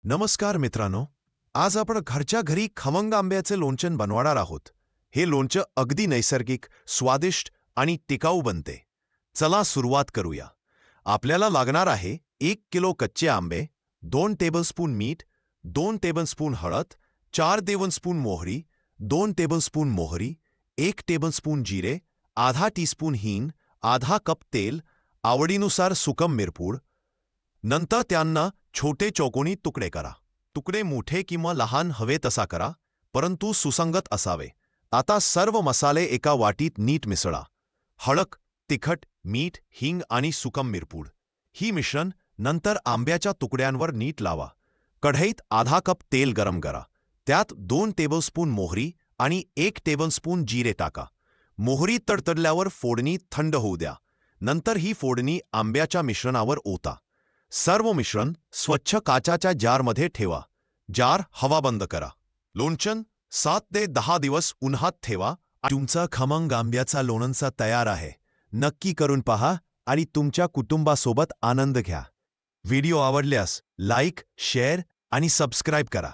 नमस्कार मित्रांनो. आज आपण घरच्या घरी खमंग आंब्याचे लोणचं बनवणार आहोत. हे लोणचं अगदी नैसर्गिक, स्वादिष्ट आणि टिकाऊ बनते. चला सुरुवात करूया. आपल्याला लागणार आहे 1 किलो कच्चे आंबे, 2 टेबलस्पून मीठ, 2 टेबलस्पून हळद, 4 टेबलस्पून मोहरी, 2 टेबलस्पून मोहरी, 1 टेबलस्पून जिरे, आधा टीस्पून हिंग, आधा कप तेल, आवडीनुसार सुकं मिरपूड. नंतर त्यांना छोटे चौकोनी तुकडे करा. तुकडे मोठे किंवा लहान हवे तसा करा, परंतु सुसंगत असावे. आता सर्व मसाले एका वाटीत नीट मिसळा. हळद, तिखट, मीठ, हिंग आणि सुकं मिरपूड. ही मिश्रण नंतर आंब्याच्या तुकड्यांवर नीट लावा. कढईत आधा कप तेल गरम करा. त्यात 2 टेबलस्पून मोहरी आणि 1 टेबलस्पून जिरे टाका. मोहरी तडतडल्यावर फोडणी थंड होऊ द्या. नंतर ही फोडणी आंब्याच्या मिश्रणावर ओता. सर्व मिश्रण स्वच्छ काचेच्या जारमध्ये ठेवा. जार हवा बंद करा. लोणचं 7 ते 10 दिवस उन्हात ठेवा. तुमचा खमंग आंब्याचा लोणचं तयार आहे. नक्की करून पहा आणि तुमच्या कुटुंबासोबत आनंद घ्या. व्हिडिओ आवडल्यास लाईक, शेअर आणि सबस्क्राईब करा.